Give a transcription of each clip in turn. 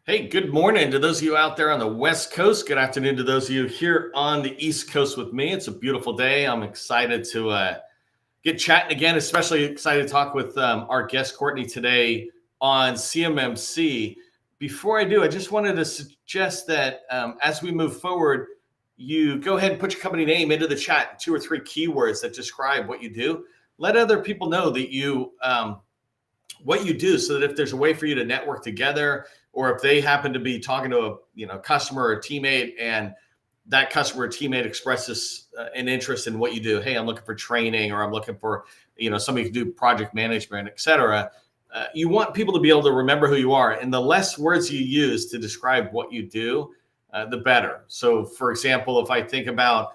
Hey, good morning to those of you out there on the West Coast. Good afternoon to those of you here on the East Coast with me. It's a beautiful day. I'm excited to get chatting again, especially excited to talk with our guest, Courtney, today on CMMC. Before I do, I just wanted to suggest that as we move forward, you go ahead and put your company name into the chat, 2 or 3 keywords that describe what you do. Let other people know that what you do, so that if there's a way for you to network together, or if they happen to be talking to a customer or teammate, and that customer or teammate expresses an interest in what you do, hey, I'm looking for training, or I'm looking for somebody who can do project management, etc. You want people to be able to remember who you are, and the less words you use to describe what you do, the better. So for example, if I think about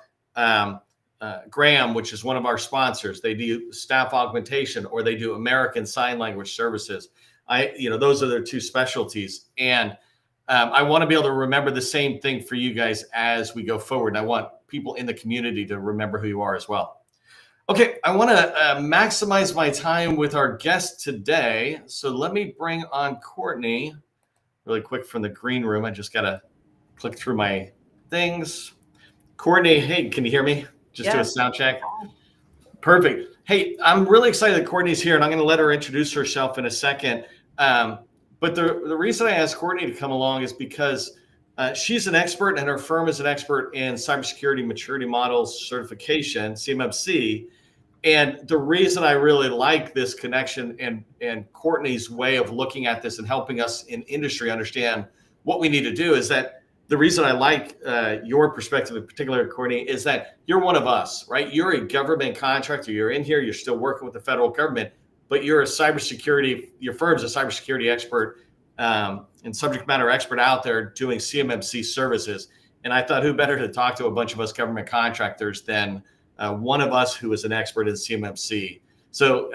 Graham, which is one of our sponsors, they do staff augmentation, or they do American Sign Language services. Those are their 2 specialties. And I want to be able to remember the same thing for you guys as we go forward. And I want people in the community to remember who you are as well. Okay, I want to maximize my time with our guest today. So let me bring on Courtney really quick from the green room. I just got to click through my things. Courtney, hey, can you hear me? Just do a sound check. Perfect. Hey, I'm really excited that Courtney's here, and I'm going to let her introduce herself in a second. But the reason I asked Courtney to come along is because she's an expert, and her firm is an expert in cybersecurity maturity models certification, CMMC. And the reason I really like this connection and Courtney's way of looking at this and helping us in industry understand what we need to do is that the reason I like your perspective in particular, Courtney, is that you're one of us, right? You're a government contractor. You're in here. You're still working with the federal government, but you're a cybersecurity. Your firm's a cybersecurity expert and subject matter expert out there doing CMMC services. And I thought, who better to talk to a bunch of us government contractors than one of us who is an expert in CMMC. So,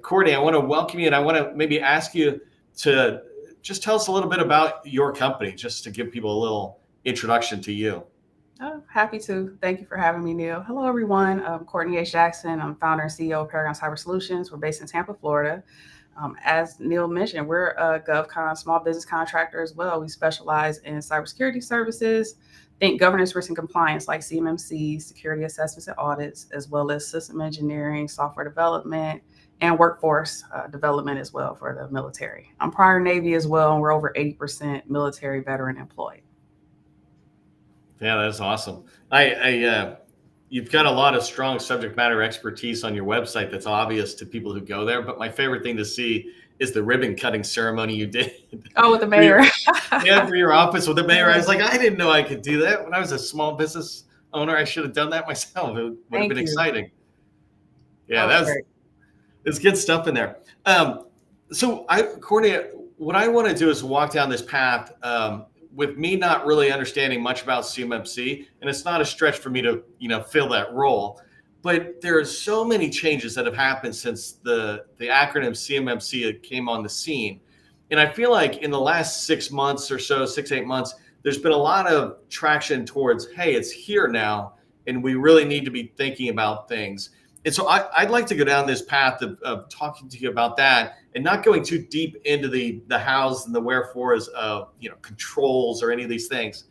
Courtney, I want to welcome you, and I want to maybe ask you to just tell us a little bit about your company, just to give people a little introduction to you. Oh, happy to. Thank you for having me, Neil. Hello, everyone. I'm Courtney Jackson. I'm founder and CEO of Paragon Cyber Solutions. We're based in Tampa, Florida. As Neil mentioned, we're a GovCon small business contractor as well. We specialize in cybersecurity services, think governance, risk, and compliance like CMMC, security assessments and audits, as well as system engineering, software development, and workforce development as well for the military. I'm prior Navy as well, and we're over 80% military veteran employed. Yeah, that's awesome. You've got a lot of strong subject matter expertise on your website that's obvious to people who go there. But my favorite thing to see is the ribbon cutting ceremony you did. Oh, with the mayor. For your office with the mayor. I was like, I didn't know I could do that. When I was a small business owner, I should have done that myself. It would have been exciting. Yeah, it's good stuff in there. Courtney, what I want to do is walk down this path with me not really understanding much about CMMC, and it's not a stretch for me to fill that role. But there are so many changes that have happened since the acronym CMMC came on the scene. And I feel like in the last 6 months or so, 6-8 months, there's been a lot of traction towards, hey, it's here now, and we really need to be thinking about things. And so I'd like to go down this path of talking to you about that, and not going too deep into the hows and the wherefores of controls or any of these things.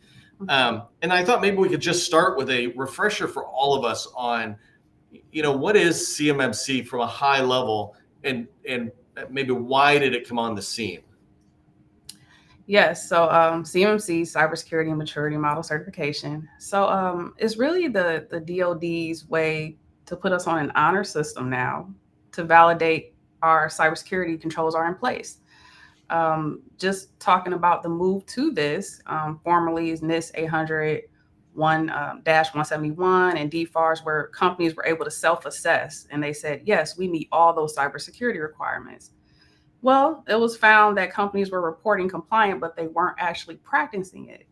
And I thought maybe we could just start with a refresher for all of us on, what is CMMC from a high level, and maybe why did it come on the scene? Yes, so CMMC, Cybersecurity and Maturity Model Certification. So it's really the DoD's way to put us on an honor system now to validate our cybersecurity controls are in place. Just talking about the move to this, formerly is NIST 800-171 and DFARS, where companies were able to self-assess, and they said, yes, we meet all those cybersecurity requirements. Well, it was found that companies were reporting compliant, but they weren't actually practicing it.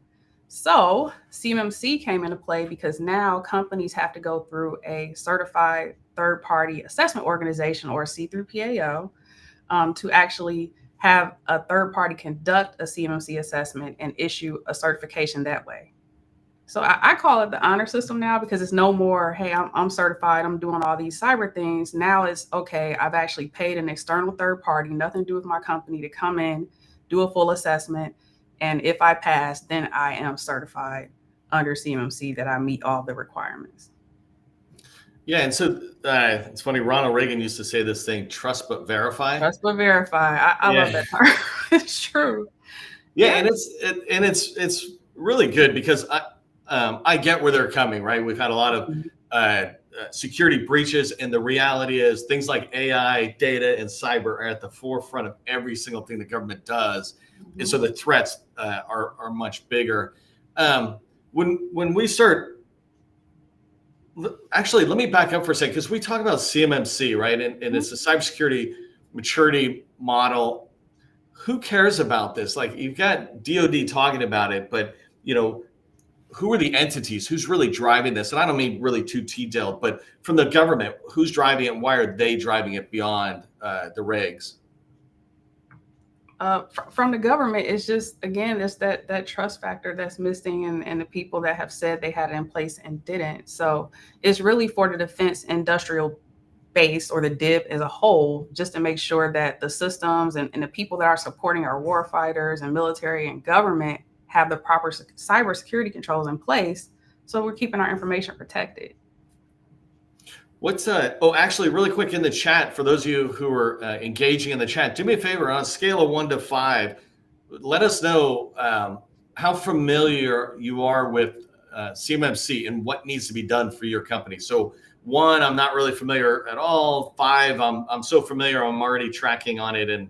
So CMMC came into play because now companies have to go through a certified third-party assessment organization, or a C3PAO, to actually have a third party conduct a CMMC assessment and issue a certification that way. So I call it the honor system now, because it's no more, hey, I'm certified, I'm doing all these cyber things. Now it's, okay, I've actually paid an external third party, nothing to do with my company, to come in, do a full assessment, And if I pass, then I am certified under CMMC that I meet all the requirements. Yeah, and so it's funny. Ronald Reagan used to say this thing: "Trust but verify." Trust but verify. I love Yeah, that term. It's true. yeah, Yeah. and it's really good because I get where they're coming. Right, we've had a lot of Mhm. security breaches, and the reality is things like AI, data, and cyber are at the forefront of every single thing the government does, and so Mhm. the threats are much bigger. When we start Actually, let me back up for a second because we talk about CMMC, right? And Mhm. it's a cybersecurity maturity model. Who cares about this? Like you've got DoD talking about it, but you know, who are the entities? Who's really driving this? And I don't mean really too detailed, but from the government, who's driving it? And why are they driving it beyond the regs? From the government, it's just again, it's that trust factor that's missing, and the people that have said they had it in place and didn't. So it's really for the defense industrial base or the DIB as a whole, just to make sure that the systems and the people that are supporting our war fighters and military and government have the proper cybersecurity controls in place, so we're keeping our information protected. What's oh, actually, really quick in the chat for those of you who are engaging in the chat, do me a favor on a scale of 1 to 5. Let us know how familiar you are with CMMC and what needs to be done for your company. So 1, I'm not really familiar at all. 5, I'm so familiar, I'm already tracking on it, and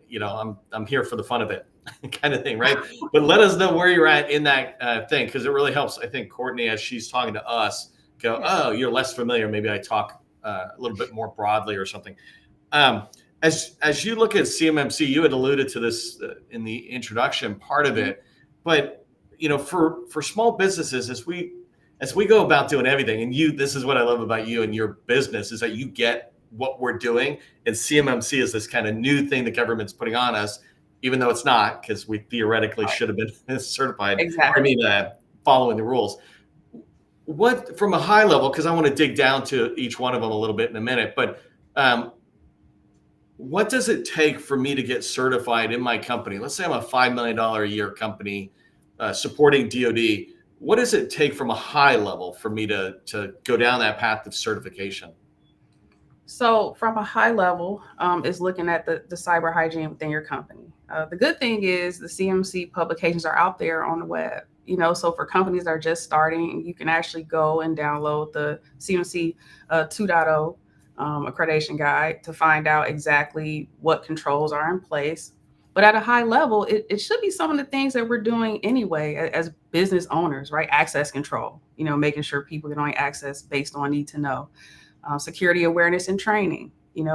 you know, I'm here for the fun of it, kind of thing, right? But let us know where you're at in that thing because it really helps. I think Courtney, as she's talking to us, go, Yeah. oh, you're less familiar. Maybe I talk a little bit more broadly or something. Um, as you look at CMMC, you had alluded to this in the introduction part of Mhm. it, but you know, for small businesses, as we go about doing everything, and you, this is what I love about you and your business is that you get what we're doing, and CMMC is this kind of new thing the government's putting on us, even though it's not, because we theoretically should have been certified. I Exactly. mean, following the rules. What from a high level, because I want to dig down to each one of them a little bit in a minute, but um, what does it take for me to get certified in my company? Let's say I'm a $5 million a year company supporting DoD. What does it take from a high level for me to go down that path of certification? So, from a high level, is looking at the cyber hygiene within your company. The good thing is the CMC publications are out there on the web. So for companies that are just starting, you can actually go and download the CMC 2.0 accreditation guide to find out exactly what controls are in place. But at a high level, it should be some of the things that we're doing anyway as business owners, right? Access control, making sure people get only access based on need to know, security awareness and training,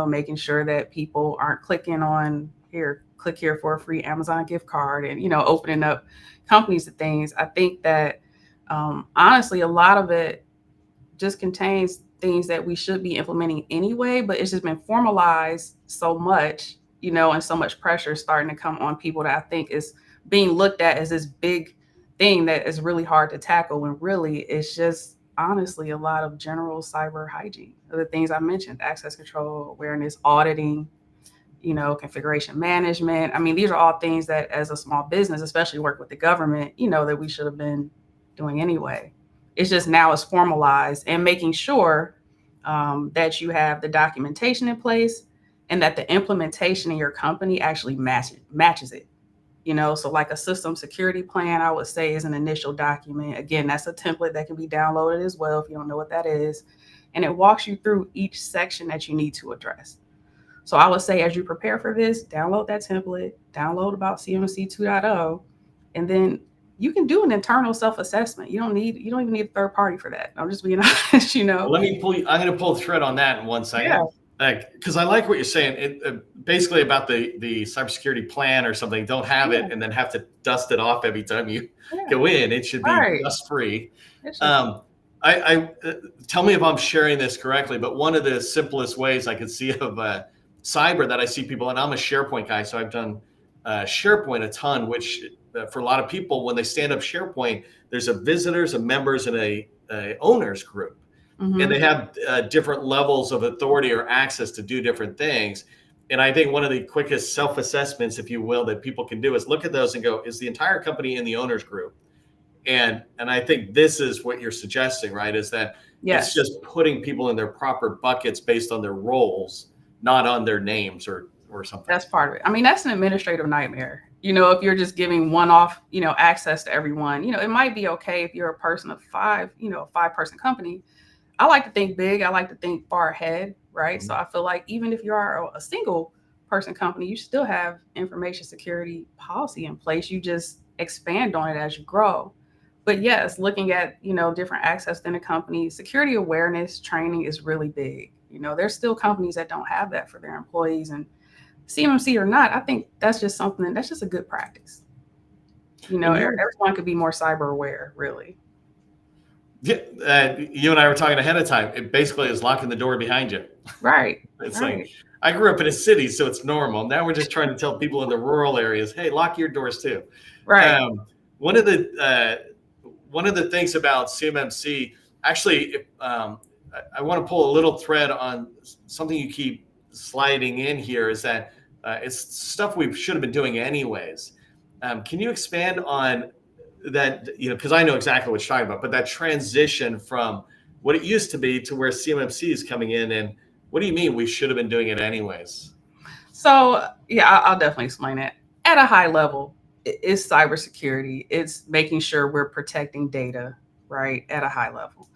making sure that people aren't clicking on here, click here for a free Amazon gift card and, opening up companies to things. I think that honestly, a lot of it just contains things that we should be implementing anyway, but it's just been formalized so much, and so much pressure starting to come on people that I think is being looked at as this big thing that is really hard to tackle when really it's just honestly a lot of general cyber hygiene. The things I mentioned: access control, awareness, auditing, configuration management. I mean, these are all things that as a small business, especially work with the government, that we should have been doing anyway. It's just now it's formalized and making sure that you have the documentation in place and that the implementation in your company actually matches it. So like a system security plan, I would say, is an initial document. Again, that's a template that can be downloaded as well if you don't know what that is. And it walks you through each section that you need to address. So I would say as you prepare for this, download that template, download about CMC 2.0, and then you can do an internal self-assessment. You don't even need a third party for that. I'm just being honest. Well, let me pull you. I'm going to pull the thread on that in 1 second. Yeah. Because I like what you're saying. It basically about the cybersecurity plan or something. Don't have Yeah. it and then have to dust it off every time you Yeah. go in. It should be Right. dust free. It should be. I tell me if I'm sharing this correctly, but one of the simplest ways I could see of cyber that I see people, and I'm a SharePoint guy, so I've done SharePoint a ton. Which for a lot of people, when they stand up SharePoint, there's a visitors, a members, and a owners group, and they Mhm. have different levels of authority or access to do different things. And I think one of the quickest self-assessments, if you will, that people can do is look at those and go, is the entire company in the owner's group? And I think this is what you're suggesting, right? Is that it's Yes, just putting people in their proper buckets based on their roles, not on their names or something. that's part of it. I mean, that's an administrative nightmare. If you're just giving one-off, access to everyone, it might be okay if you're a person of five, a five-person company. I like to think big. I like to think far ahead, right? So I feel like even if you are a single person company, you still have information security policy in place. You just expand on it as you grow. But yes, looking at, different access in a company, security awareness training is really big. There's still companies that don't have that for their employees, and CMMC or not, I think that's just something that's just a good practice. Everyone could be more cyber aware, really. Yeah, you and I were talking ahead of time. It basically is locking the door behind you. Right. It's right. like, I grew up in a city, so it's normal. Now we're just trying to tell people in the rural areas, hey, lock your doors too. Right. One of the things about CMMC, actually, I want to pull a little thread on something you keep sliding in here, is that it's stuff we should have been doing anyways. Can you expand on that? Because I know exactly what you're talking about, but that transition from what it used to be to where CMMC is coming in, and what do you mean we should have been doing it anyways? So yeah, I'll definitely explain it. At a high level, it's cybersecurity. It's making sure we're protecting data, right, at a high level.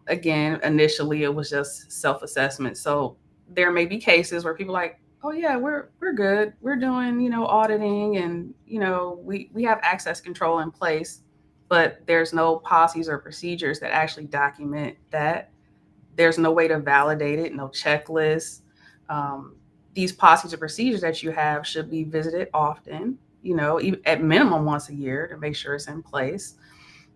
Again, initially it was just self-assessment. So there may be cases where people are like, oh yeah, we're good. We're doing, auditing, and we have access control in place, but there's no policies or procedures that actually document that. There's no way to validate it, no checklist. These policies or procedures that you have should be visited often, even at minimum once a year, to make sure it's in place.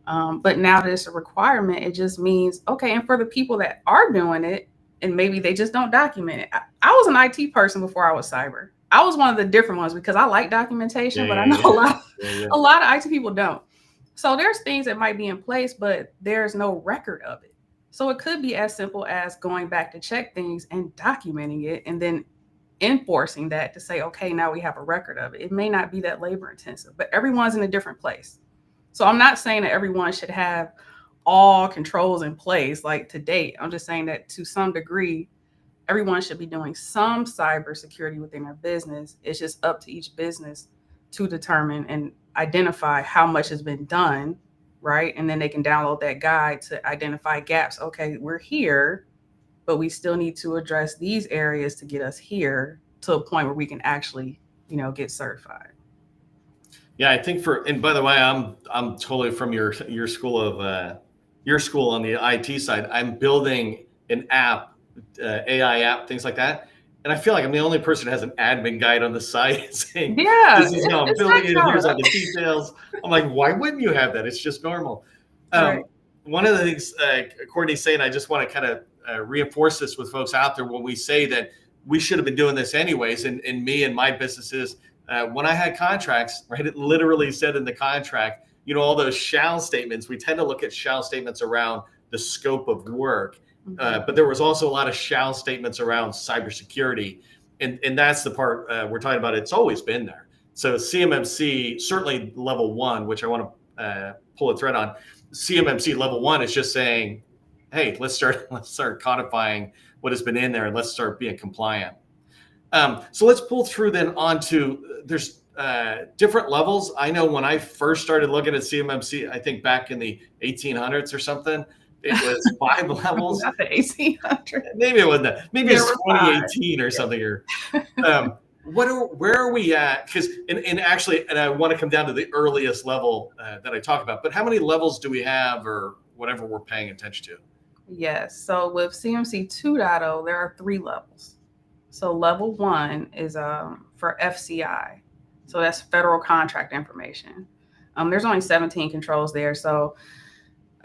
But now that it's a requirement, it just means, okay, and for the people that are doing it, and maybe they just don't document it. I was an IT person before I was cyber. I was one of the different ones because I like documentation, but I know a lot of IT people don't. So there's things that might be in place, but there's no record of it. So it could be as simple as going back to check things and documenting it, and then enforcing that to say, okay, now we have a record of it. It may not be that labor intensive, but everyone's in a different place. So I'm not saying that everyone should have all controls in place like to date. I'm just saying that to some degree, everyone should be doing some cybersecurity within their business. It's just up to each business to determine and identify how much has been done, right? And then they can download that guide to identify gaps. Okay, we're here, but we still need to address these areas to get us here to a point where we can actually, get certified. Yeah, I think and by the way, I'm totally from your school of your school on the IT side. I'm building an app, AI app, things like that. And I feel like I'm the only person who has an admin guide on the site saying, Yeah, this is how I'm building it. Here's all the details. I'm like, why wouldn't you have that? It's just normal. Right. One of the things Courtney's saying, I just want to kind of reinforce this with folks out there when we say that we should have been doing this anyways. And me and my businesses, when I had contracts, right, it literally said in the contract, all those shall statements, we tend to look at shall statements around the scope of work. But there was also a lot of shall statements around cybersecurity. And that's the part we're talking about. It's always been there. So CMMC, certainly level 1, which I want to pull a thread on. CMMC level 1 is just saying, hey, let's start codifying what has been in there, and let's start being compliant. So let's pull through then onto, there's different levels. I know when I first started looking at CMMC, I think back in the 1800s or something, it was 5 levels. Not the 1800s. Maybe it wasn't that. Maybe it's 2018 or something. Or where are we at? Because and I want to come down to the earliest level that I talk about. But how many levels do we have, or whatever we're paying attention to? Yes. So with CMMC 2.0, there are 3 levels. So level 1 is for FCI. So that's federal contract information. There's only 17 controls there. So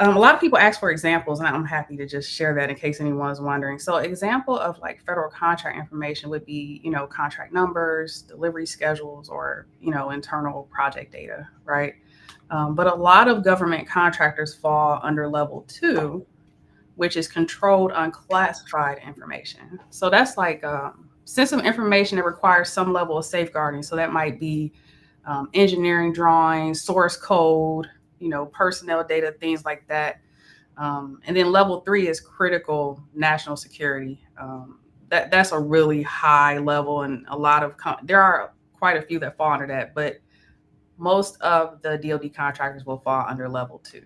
a lot of people ask for examples, and I'm happy to just share that in case anyone's wondering. So example of like federal contract information would be, contract numbers, delivery schedules, or, internal project data, right? But a lot of government contractors fall under level 2, which is controlled unclassified information. So that's like sensitive information that requires some level of safeguarding. So that might be engineering drawings, source code, personnel data, things like that. And then level 3 is critical national security. That's a really high level, and there are quite a few that fall under that, but most of the DoD contractors will fall under level 2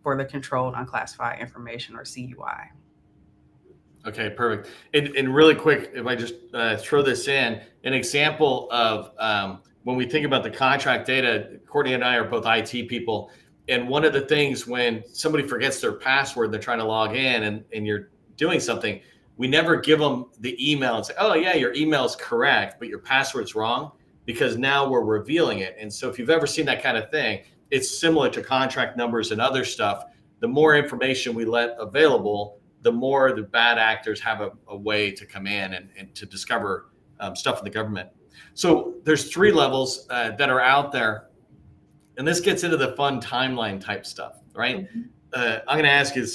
for the controlled unclassified information, or CUI. Okay, perfect. And really quick, if I just throw this in, an example of when we think about the contract data, Courtney and I are both IT people. And one of the things when somebody forgets their password, they're trying to log in and you're doing something, we never give them the email and say, oh, yeah, your email is correct, but your password's wrong, because now we're revealing it. And so if you've ever seen that kind of thing, it's similar to contract numbers and other stuff. The more information we let available, the more the bad actors have a way to come in and to discover stuff in the government. So there's 3 levels that are out there. And this gets into the fun timeline type stuff, right? Mm-hmm. I'm going to ask you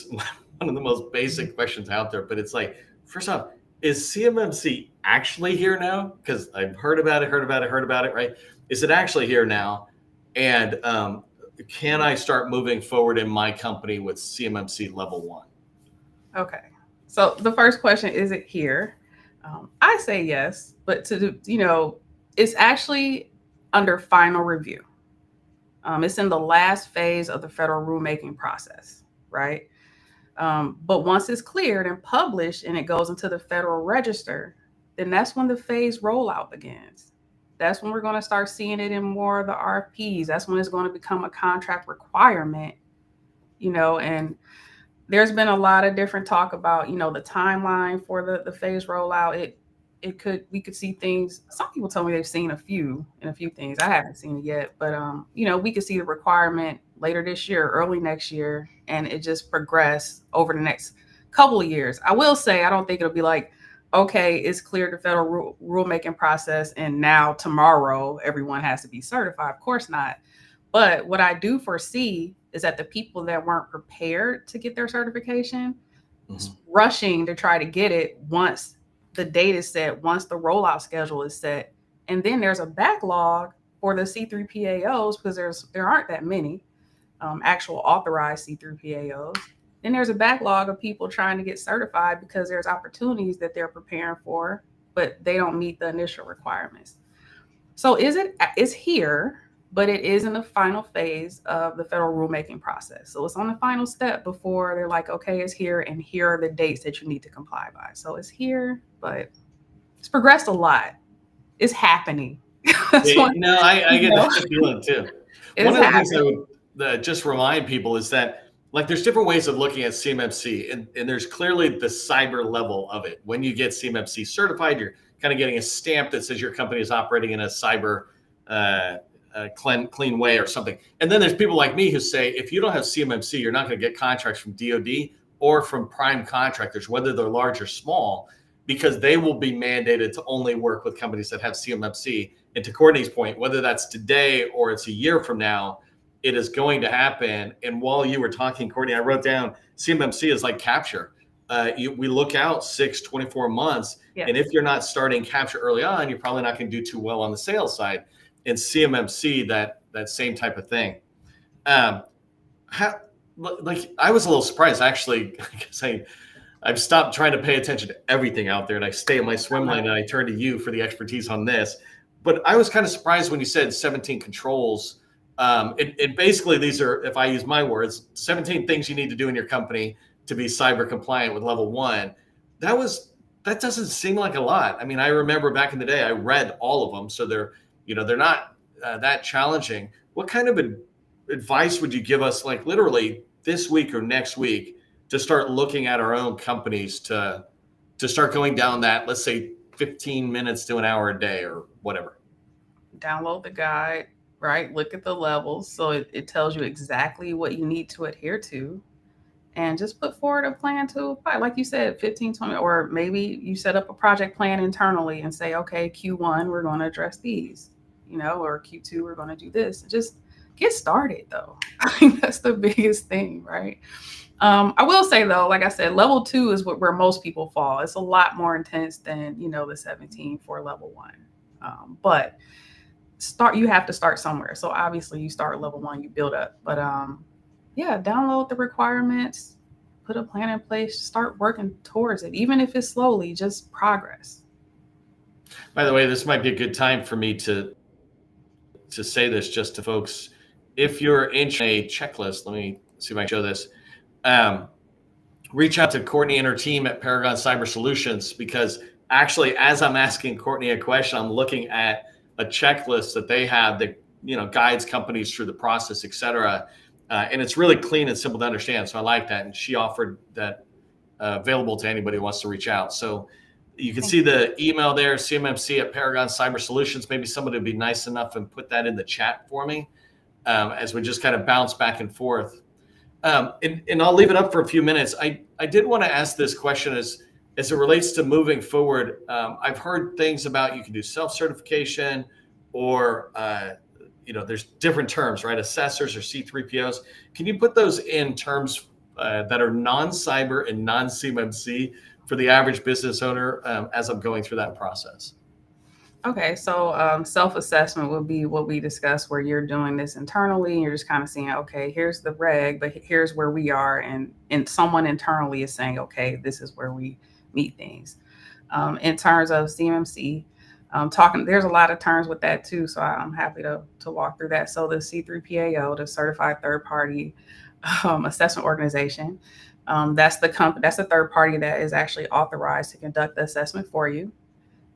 one of the most basic questions out there, but it's like, first off, is CMMC actually here now? Because I've heard about it, right? Is it actually here now? And can I start moving forward in my company with CMMC level 1? Okay. So the first question, is it here? I say yes, but it's actually under final review. It's in the last phase of the federal rulemaking process, right? But once it's cleared and published and it goes into the Federal Register, then that's when the phase rollout begins. That's when we're going to start seeing it in more of the RFPs. That's when it's going to become a contract requirement, and there's been a lot of different talk about, the timeline for the phase rollout. We could see things. Some people tell me they've seen a few things. I haven't seen it yet, but we could see the requirement later this year, early next year, and it just progress over the next couple of years. I will say, I don't think it'll be like, okay, it's cleared the federal rulemaking process and now tomorrow everyone has to be certified. Of course not. But what I do foresee is that the people that weren't prepared to get their certification, rushing to try to get it once the date is set, once the rollout schedule is set. And then there's a backlog for the C3PAOs because there aren't that many actual authorized C3PAOs. Then there's a backlog of people trying to get certified because there's opportunities that they're preparing for, but they don't meet the initial requirements. So it's here, but it is in the final phase of the federal rulemaking process. So it's on the final step before they're like, okay, it's here, and here are the dates that you need to comply by. So it's here, but it's progressed a lot. It's happening. I get that feeling too. One of the things I would just remind people is that, like, there's different ways of looking at CMMC, and there's clearly the cyber level of it. When you get CMMC certified, you're kind of getting a stamp that says your company is operating in a cyber clean way or something. And then there's people like me who say, if you don't have CMMC, you're not going to get contracts from DoD or from prime contractors, whether they're large or small, because they will be mandated to only work with companies that have CMMC. And to Courtney's point, whether that's today or it's a year from now, it is going to happen. And while you were talking, Courtney, I wrote down CMMC is like capture. We look out 24 months. Yes. And if you're not starting capture early on, you're probably not going to do too well on the sales side. And CMMC, that same type of thing. I was a little surprised, actually, because I've stopped trying to pay attention to everything out there, and I stay in my swim lane, and I turn to you for the expertise on this. But I was kind of surprised when you said 17 controls. It basically, these are, if I use my words, 17 things you need to do in your company to be cyber compliant with level 1. That doesn't seem like a lot. I mean, I remember back in the day, I read all of them, so they're not that challenging. What kind of advice would you give us, like literally this week or next week, to start looking at our own companies to start going down that, let's say, 15 minutes to an hour a day or whatever? Download the guide, right? Look at the levels. So it tells you exactly what you need to adhere to, and just put forward a plan to apply. Like you said, 15, 20, or maybe you set up a project plan internally and say, okay, Q1, we're going to address these, or Q2, we're going to do this. Just get started though. I think that's the biggest thing, right? I will say though, like I said, level 2 is where most people fall. It's a lot more intense than, the 17 for level 1. But you have to start somewhere. So obviously you start level 1, you build up. But yeah, download the requirements, put a plan in place, start working towards it. Even if it's slowly, just progress. By the way, this might be a good time for me to say this just to folks. If you're in a checklist, let me see if I can show this. Reach out to Courtney and her team at Paragon Cyber Solutions, because actually, as I'm asking Courtney a question, I'm looking at a checklist that they have that guides companies through the process, et cetera. And it's really clean and simple to understand. So I like that. And she offered that available to anybody who wants to reach out. So you can see the email there, CMMC at Paragon Cyber Solutions. Maybe somebody would be nice enough and put that in the chat for me as we just kind of bounce back and forth. And I'll leave it up for a few minutes. I did want to ask this question as it relates to moving forward. I've heard things about you can do self-certification or, there's different terms, right? Assessors or C3POs. Can you put those in terms that are non-cyber and non-CMMC for the average business owner as I'm going through that process? Okay, so self-assessment would be what we discussed, where you're doing this internally and you're just kind of seeing, okay, here's the reg, but here's where we are. And someone internally is saying, okay, this is where we meet things. In terms of CMMC, there's a lot of terms with that too. So I'm happy to walk through that. So the C3PAO, the Certified Third Party Assessment Organization, that's the third party that is actually authorized to conduct the assessment for you.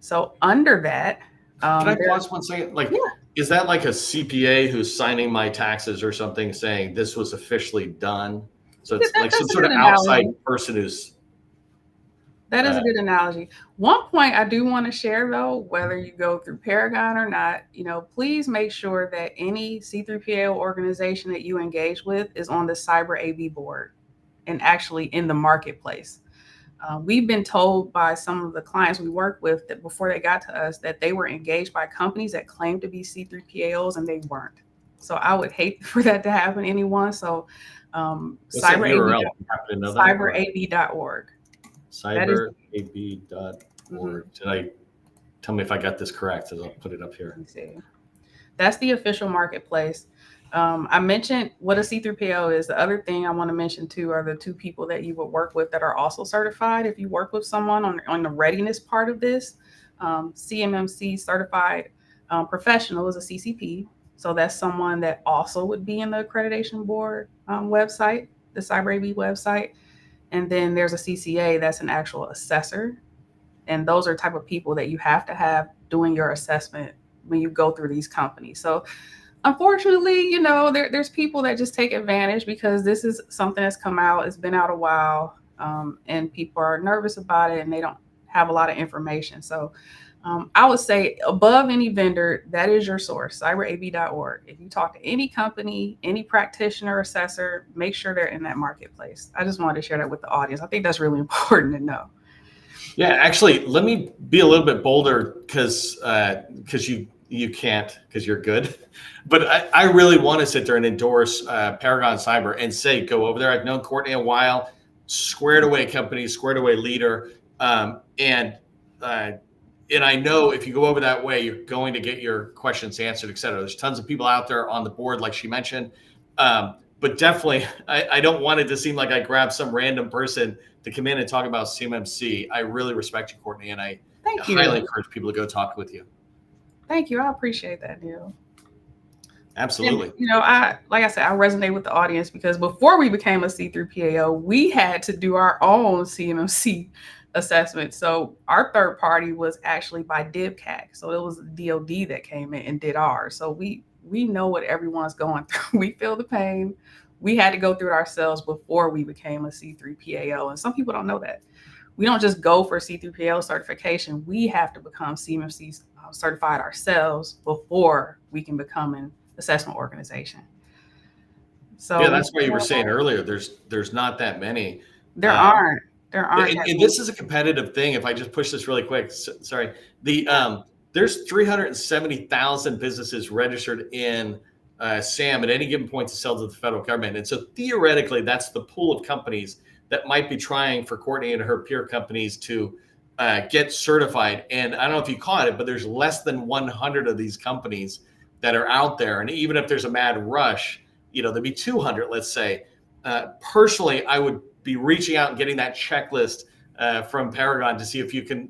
So under that, can I pause 1 second? Is that like a CPA who's signing my taxes or something, saying this was officially done? So it's like some sort of outside person who's. That is a good analogy. One point I do want to share though, whether you go through Paragon or not, please make sure that any C3PAO organization that you engage with is on the Cyber AV board and actually in the marketplace. We've been told by some of the clients we work with that before they got to us that they were engaged by companies that claimed to be C3PAOs and they weren't. So I would hate for that to happen to anyone. So cyberav.org. Cyberab.org. Tell me if I got this correct, as I'll put it up here. Let me see. That's the official marketplace. I mentioned what a C3PAO is. The other thing I want to mention too are the 2 people that you would work with that are also certified. If you work with someone on the readiness part of this, CMMC certified professional is a CCP. So that's someone that also would be in the accreditation board website, the CyberAV website. And then there's a CCA that's an actual assessor. And those are type of people that you have to have doing your assessment when you go through these companies. So unfortunately, there's people that just take advantage because this is something that's come out. It's been out a while, and people are nervous about it and they don't have a lot of information. So I would say above any vendor, that is your source, cyberav.org. If you talk to any company, any practitioner, assessor, make sure they're in that marketplace. I just wanted to share that with the audience. I think that's really important to know. Yeah, actually, let me be a little bit bolder because you can't, because you're good. But I really want to sit there and endorse Paragon Cyber and say, go over there. I've known Courtney a while, squared away company, squared away leader. And I know if you go over that way, you're going to get your questions answered, et cetera. There's tons of people out there on the board, like she mentioned. But definitely, I don't want it to seem like I grabbed some random person to come in and talk about CMMC. I really respect you, Courtney, and I highly encourage people to go talk with you. Thank you. I appreciate that, Neil. Absolutely. And, like I said, I resonate with the audience because before we became a C3PAO, we had to do our own CMMC assessment. So our third party was actually by DIBCAC. So it was the DOD that came in and did ours. So we know what everyone's going through. We feel the pain. We had to go through it ourselves before we became a C3PAO. And some people don't know that. We don't just go for C3PAO certification. We have to become CMMC certified ourselves before we can become an assessment organization. So yeah, that's why you were saying earlier, there's not that many. There aren't. And this is a competitive thing. If I just push this really quick, sorry. There's 370,000 businesses registered in SAM at any given point to sell to the federal government. And so theoretically, that's the pool of companies that might be trying for Courtney and her peer companies to get certified. And I don't know if you caught it, but there's less than 100 of these companies that are out there. And even if there's a mad rush, there'd be 200, let's say. Personally, I would be reaching out and getting that checklist from Paragon to see if you can,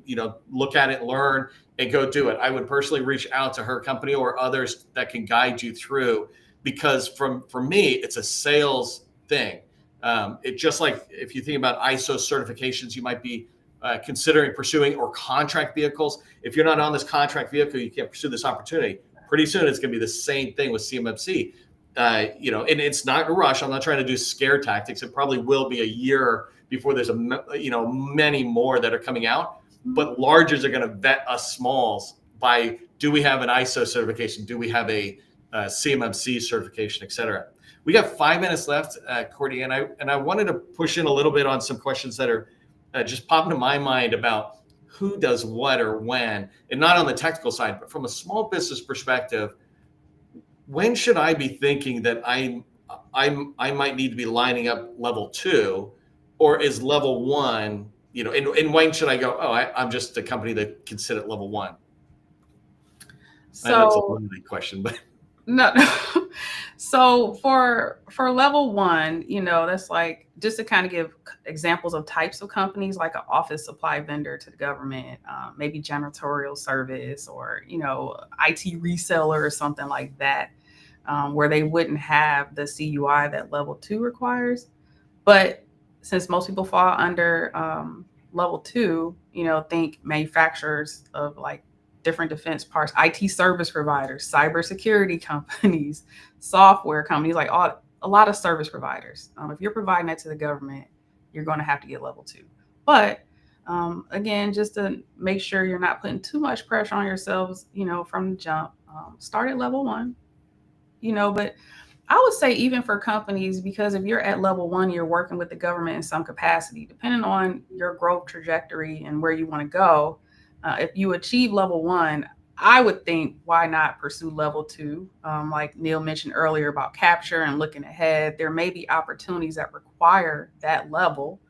look at it, learn, and go do it. I would personally reach out to her company or others that can guide you through, because for me, it's a sales thing. It just like if you think about ISO certifications, you might be considering pursuing, or contract vehicles. If you're not on this contract vehicle, you can't pursue this opportunity. Pretty soon, it's going to be the same thing with CMMC. And it's not a rush. I'm not trying to do scare tactics. It probably will be a year before there's many more that are coming out. But larges are going to vet us smalls by, do we have an ISO certification? Do we have a CMMC certification, et cetera? We got 5 minutes left, Courtney, and I wanted to push in a little bit on some questions that are just popping to my mind about who does what or when, and not on the technical side, but from a small business perspective. When should I be thinking that I might need to be lining up level 2, or is level 1, and when should I go, I'm just a company that can sit at level 1? So I know it's a limited question, but no. So for level 1, that's like, just to kind of give examples of types of companies, like an office supply vendor to the government, maybe janitorial service, or IT reseller or something like that, where they wouldn't have the CUI that level 2 requires. But since most people fall under level 2, think manufacturers of like different defense parts, IT service providers, cybersecurity companies, software companies, like a lot of service providers. If you're providing that to the government, you're going to have to get level 2. But again, just to make sure you're not putting too much pressure on yourselves, from the jump, start at level 1, but I would say even for companies, because if you're at level 1, you're working with the government in some capacity, depending on your growth trajectory and where you want to go. If you achieve level 1, I would think, why not pursue level 2? Like Neil mentioned earlier about capture and looking ahead, there may be opportunities that require that level,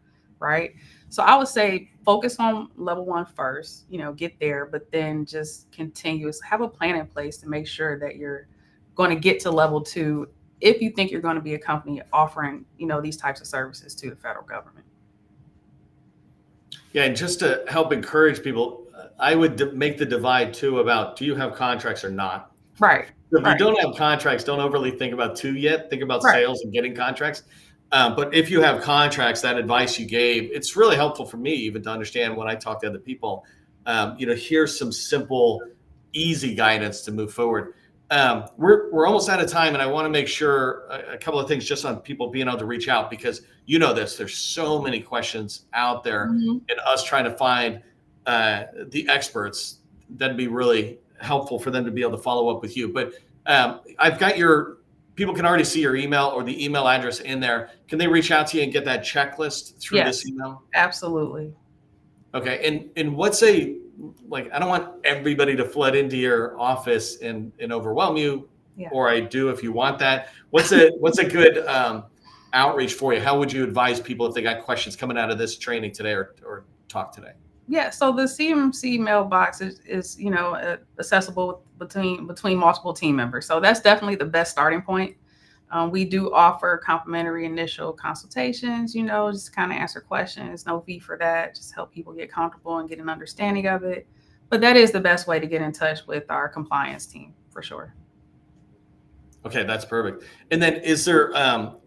right? So I would say focus on level 1 first, get there, but then just continuously have a plan in place to make sure that you're going to get to level 2 if you think you're going to be a company offering, these types of services to the federal government. Yeah, and just to help encourage people, I would make the divide too about, do you have contracts or not? Right. If you don't have contracts, don't overly think about 2 yet. Think about sales and getting contracts. But if you have contracts, that advice you gave, it's really helpful for me even to understand when I talk to other people. Here's some simple, easy guidance to move forward. We're almost out of time, and I want to make sure a couple of things just on people being able to reach out, because there's so many questions out there, and us trying to find the experts. That'd be really helpful for them to be able to follow up with you. But I've got people can already see your email or the email address in there. Can they reach out to you and get that checklist through this email? Absolutely. Okay. And what's I don't want everybody to flood into your office and overwhelm you, or I do if you want that. What's a good outreach for you? How would you advise people if they got questions coming out of this training today or talk today? Yeah, so the CMMC mailbox is accessible between multiple team members. So that's definitely the best starting point. We do offer complimentary initial consultations, just kind of answer questions, no fee for that, just help people get comfortable and get an understanding of it. But that is the best way to get in touch with our compliance team, for sure. Okay, that's perfect. And then is there,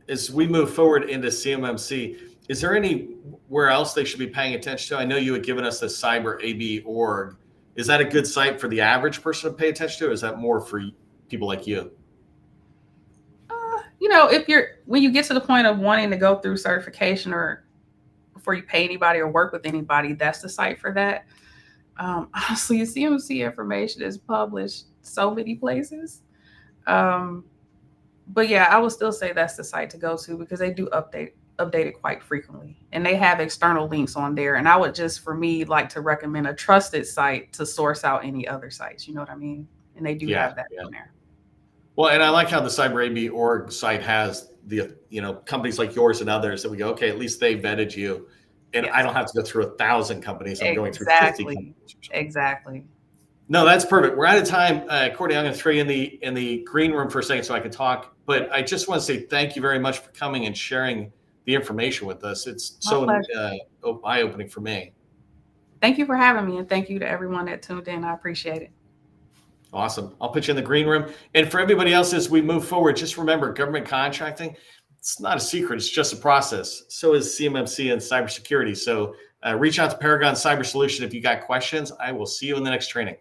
as we move forward into CMMC, is there anywhere else they should be paying attention to? I know you had given us the cyberab.org. Is that a good site for the average person to pay attention to, or is that more for people like you? When you get to the point of wanting to go through certification, or before you pay anybody or work with anybody, that's the site for that. Honestly, CMMC information is published so many places. But yeah, I would still say that's the site to go to, because they do update it quite frequently, and they have external links on there. And I would just, for me, like to recommend a trusted site to source out any other sites. You know what I mean? And they do have that on there. Well, and I like how the CyberAB.org site has the, companies like yours and others that we go, okay, at least they vetted you. And I Yes, don't have to go through 1,000 companies. I'm going through 50 exactly. companies. Exactly. No, that's perfect. We're out of time. Courtney, I'm going to throw you in the green room for a second so I can talk. But I just want to say thank you very much for coming and sharing the information with us. It's My so pleasure. eye-opening for me. Thank you for having me, and thank you to everyone that tuned in. I appreciate it. Awesome. I'll put you in the green room. And for everybody else, as we move forward, just remember government contracting, it's not a secret. It's just a process. So is CMMC and cybersecurity. So reach out to Paragon Cyber Solution if you got questions. I will see you in the next training.